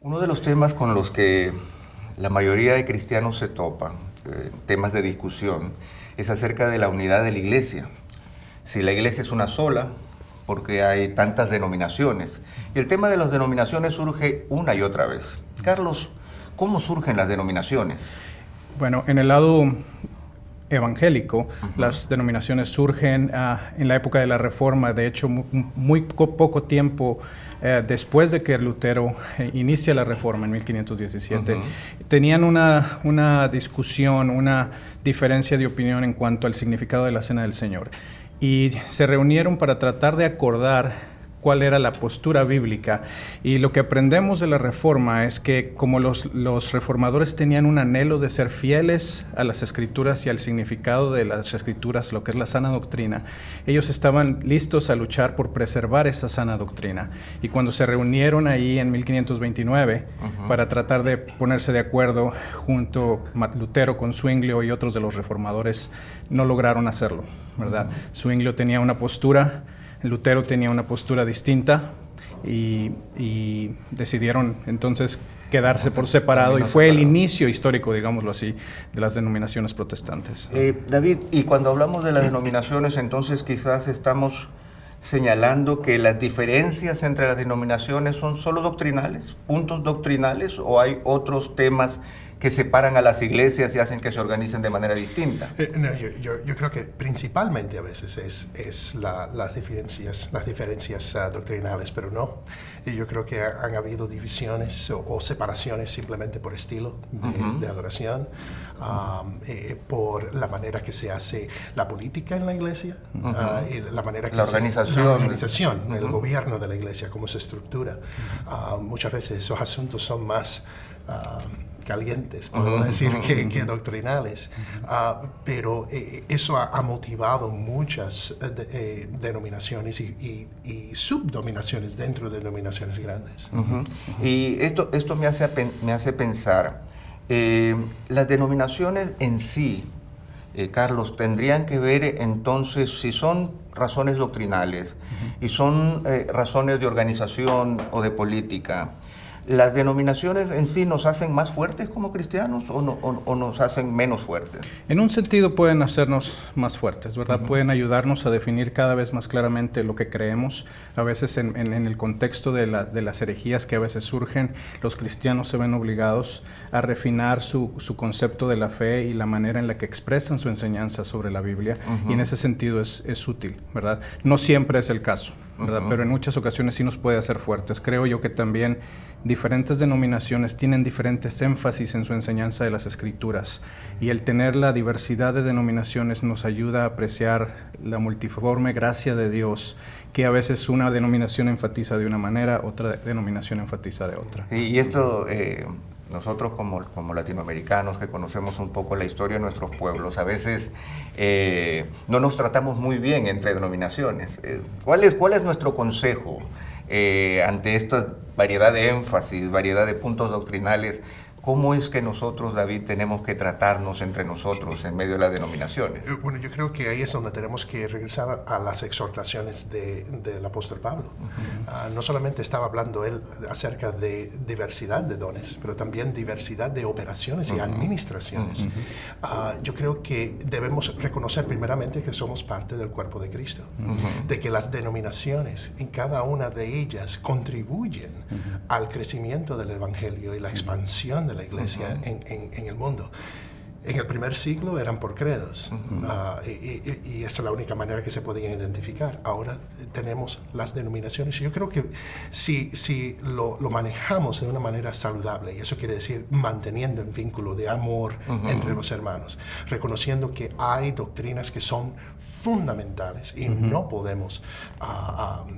Uno de los temas con los que la mayoría de cristianos se topan, temas de discusión, es acerca de la unidad de la iglesia. Si la iglesia es una sola, porque hay tantas denominaciones. Y el tema de las denominaciones surge una y otra vez. Carlos, ¿cómo surgen las denominaciones? Bueno, en el lado evangélico, las denominaciones surgen en la época de la Reforma. De hecho, muy poco tiempo después de que Lutero inicia la Reforma en 1517, tenían una discusión, una diferencia de opinión en cuanto al significado de la Cena del Señor. Y se reunieron para tratar de acordar cuál era la postura bíblica. Y lo que aprendemos de la Reforma es que como los reformadores tenían un anhelo de ser fieles a las Escrituras y al significado de las Escrituras, lo que es la sana doctrina, ellos estaban listos a luchar por preservar esa sana doctrina. Y cuando se reunieron ahí en 1529 para tratar de ponerse de acuerdo junto Lutero con Zwinglio y otros de los reformadores, no lograron hacerlo, ¿verdad? Zwinglio tenía una postura, Lutero tenía una postura distinta y decidieron entonces quedarse por separado, y fue el inicio histórico, digámoslo así, de las denominaciones protestantes. David, y cuando hablamos de las denominaciones, entonces quizás estamos señalando que las diferencias entre las denominaciones son solo doctrinales, puntos doctrinales, o hay otros temas que separan a las iglesias y hacen que se organicen de manera distinta. No, yo creo que principalmente a veces es las diferencias doctrinales, pero no. Yo creo que han habido divisiones o separaciones simplemente por estilo de adoración, por la manera que se hace la política en la iglesia, y la manera que la organización, el gobierno de la iglesia, cómo se estructura. Muchas veces esos asuntos son más calientes, podemos decir, que doctrinales, pero eso ha motivado muchas denominaciones y subdominaciones dentro de denominaciones grandes. Y esto me hace pensar, las denominaciones en sí, Carlos, tendrían que ver entonces si son razones doctrinales y son razones de organización o de política. ¿Las denominaciones en sí nos hacen más fuertes como cristianos o nos hacen menos fuertes? En un sentido pueden hacernos más fuertes, ¿verdad? Pueden ayudarnos a definir cada vez más claramente lo que creemos. A veces en el contexto de las herejías que a veces surgen, los cristianos se ven obligados a refinar su concepto de la fe y la manera en la que expresan su enseñanza sobre la Biblia, y en ese sentido es útil, ¿verdad? No siempre es el caso, ¿verdad? Pero en muchas ocasiones sí nos puede hacer fuertes. Creo yo que también diferentes denominaciones tienen diferentes énfasis en su enseñanza de las Escrituras, y el tener la diversidad de denominaciones nos ayuda a apreciar la multiforme gracia de Dios, que a veces una denominación enfatiza de una manera, otra denominación enfatiza de otra. Y esto, nosotros como latinoamericanos que conocemos un poco la historia de nuestros pueblos, a veces no nos tratamos muy bien entre denominaciones. ¿Cuál es nuestro consejo ante esta variedad de énfasis, variedad de puntos doctrinales? ¿Cómo es que nosotros, David, tenemos que tratarnos entre nosotros en medio de las denominaciones? Bueno, yo creo que ahí es donde tenemos que regresar a las exhortaciones del apóstol Pablo. No solamente estaba hablando él acerca de diversidad de dones, pero también diversidad de operaciones y administraciones. Yo creo que debemos reconocer primeramente que somos parte del cuerpo de Cristo, de que las denominaciones, en cada una de ellas, contribuyen al crecimiento del evangelio y la expansión de la iglesia en el mundo. En el primer siglo eran por credos, y esta es la única manera que se podían identificar. Ahora tenemos las denominaciones, y yo creo que si lo manejamos de una manera saludable, y eso quiere decir manteniendo el vínculo de amor entre los hermanos, reconociendo que hay doctrinas que son fundamentales y no podemos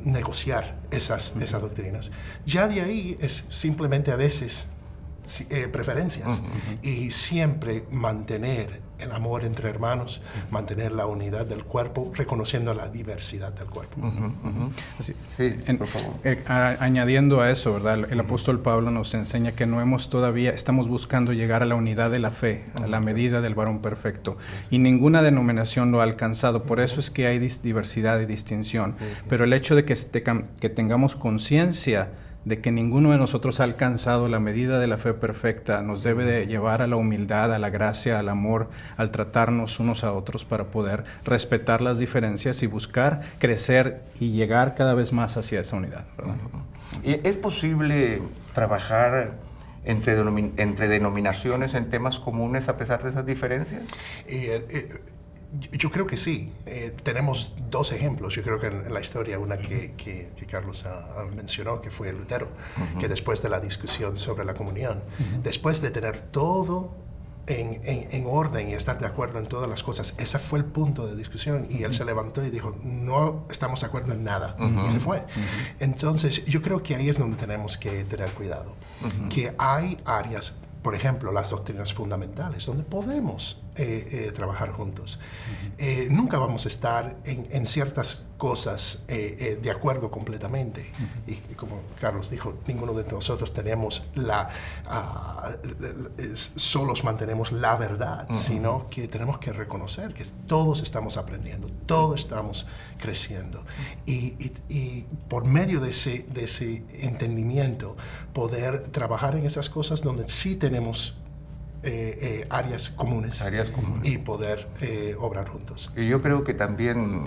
negociar esas doctrinas. Ya de ahí es simplemente a veces preferencias, y siempre mantener el amor entre hermanos, mantener la unidad del cuerpo, reconociendo la diversidad del cuerpo. Sí, por favor. Añadiendo a eso, ¿verdad? El apóstol Pablo nos enseña que estamos buscando llegar a la unidad de la fe, a la medida del varón perfecto, y ninguna denominación lo ha alcanzado. Por eso es que hay diversidad y distinción. Pero el hecho de que tengamos conciencia de que ninguno de nosotros ha alcanzado la medida de la fe perfecta, nos debe de llevar a la humildad, a la gracia, al amor, al tratarnos unos a otros para poder respetar las diferencias y buscar crecer y llegar cada vez más hacia esa unidad, ¿verdad? ¿Y es posible trabajar entre denominaciones en temas comunes a pesar de esas diferencias? Yo creo que sí. Tenemos dos ejemplos. Yo creo que en la historia, una que Carlos mencionó, que fue Lutero, que después de la discusión sobre la comunión, después de tener todo en orden y estar de acuerdo en todas las cosas, ese fue el punto de discusión, y él se levantó y dijo, no estamos de acuerdo en nada, y se fue. Entonces, yo creo que ahí es donde tenemos que tener cuidado, que hay áreas, por ejemplo, las doctrinas fundamentales, donde podemos trabajar juntos. Nunca vamos a estar en ciertas cosas de acuerdo completamente. Y como Carlos dijo, ninguno de nosotros tenemos solos mantenemos la verdad, sino que tenemos que reconocer que todos estamos aprendiendo, todos estamos creciendo. Y por medio de ese entendimiento, poder trabajar en esas cosas donde sí tenemos áreas comunes y poder obrar juntos. Y yo creo que también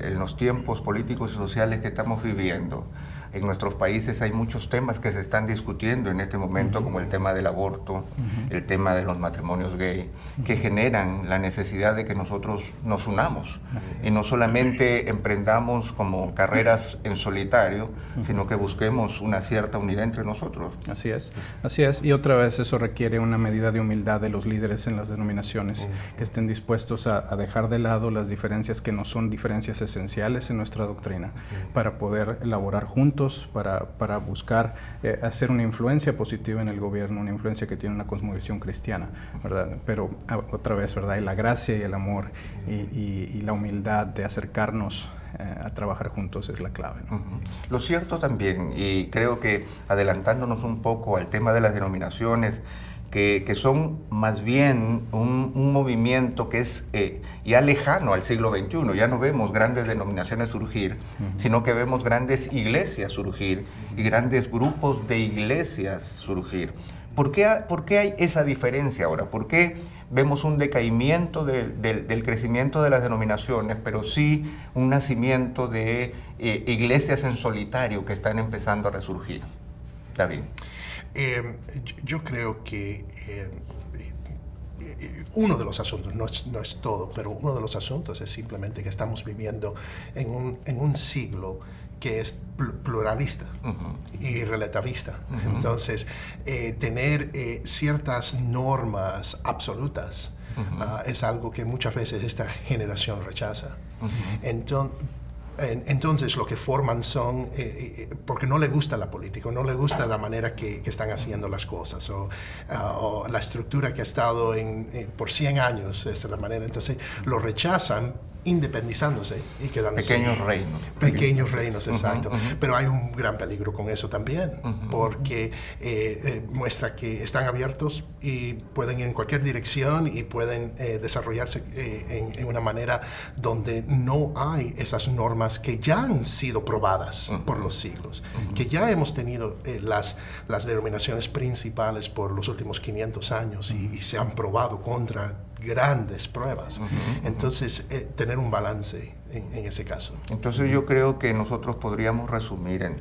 en los tiempos políticos y sociales que estamos viviendo, en nuestros países hay muchos temas que se están discutiendo en este momento, como el tema del aborto, el tema de los matrimonios gay, que generan la necesidad de que nosotros nos unamos y no solamente emprendamos como carreras en solitario, sino que busquemos una cierta unidad entre nosotros. Así es. Y otra vez eso requiere una medida de humildad de los líderes en las denominaciones, que estén dispuestos a dejar de lado las diferencias que no son diferencias esenciales en nuestra doctrina, para poder elaborar juntos, para buscar hacer una influencia positiva en el gobierno, una influencia que tiene una cosmovisión cristiana, ¿verdad? Pero otra vez, ¿verdad? Y la gracia y el amor y la humildad de acercarnos a trabajar juntos es la clave, ¿no? Lo cierto también, y creo que adelantándonos un poco al tema de las denominaciones, que son más bien un movimiento que es ya lejano al siglo XXI. Ya no vemos grandes denominaciones surgir, sino que vemos grandes iglesias surgir y grandes grupos de iglesias surgir. ¿Por qué hay esa diferencia ahora? ¿Por qué vemos un decaimiento del crecimiento de las denominaciones, pero sí un nacimiento de iglesias en solitario que están empezando a resurgir? David. Yo creo que uno de los asuntos, no es todo, pero uno de los asuntos es simplemente que estamos viviendo en un siglo que es pluralista y relativista. Entonces, tener ciertas normas absolutas es algo que muchas veces esta generación rechaza. Entonces lo que forman son, porque no le gusta la política, no le gusta la manera que están haciendo las cosas, o la estructura que ha estado por 100 años, esa es la manera. Entonces lo rechazan, independizándose y quedándose. Pequeños reinos, exacto. Pero hay un gran peligro con eso también, porque muestra que están abiertos y pueden ir en cualquier dirección y pueden desarrollarse en una manera donde no hay esas normas que ya han sido probadas por los siglos, que ya hemos tenido las denominaciones principales por los últimos 500 años y se han probado contra grandes pruebas. Entonces, tener un balance en ese caso. Entonces yo creo que nosotros podríamos resumir en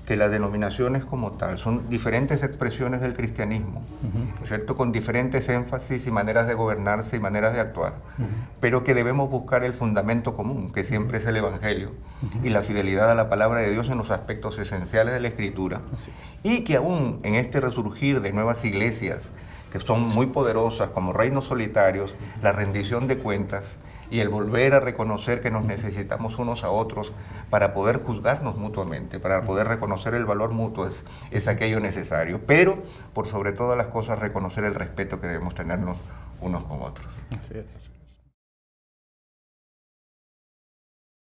que las denominaciones como tal son diferentes expresiones del cristianismo, ¿no es cierto? Con diferentes énfasis y maneras de gobernarse y maneras de actuar, pero que debemos buscar el fundamento común, que siempre es el Evangelio, y la fidelidad a la palabra de Dios en los aspectos esenciales de la Escritura, y que aún en este resurgir de nuevas iglesias, que son muy poderosas como reinos solitarios, la rendición de cuentas y el volver a reconocer que nos necesitamos unos a otros para poder juzgarnos mutuamente, para poder reconocer el valor mutuo es aquello necesario, pero por sobre todas las cosas reconocer el respeto que debemos tenernos unos con otros. Así es.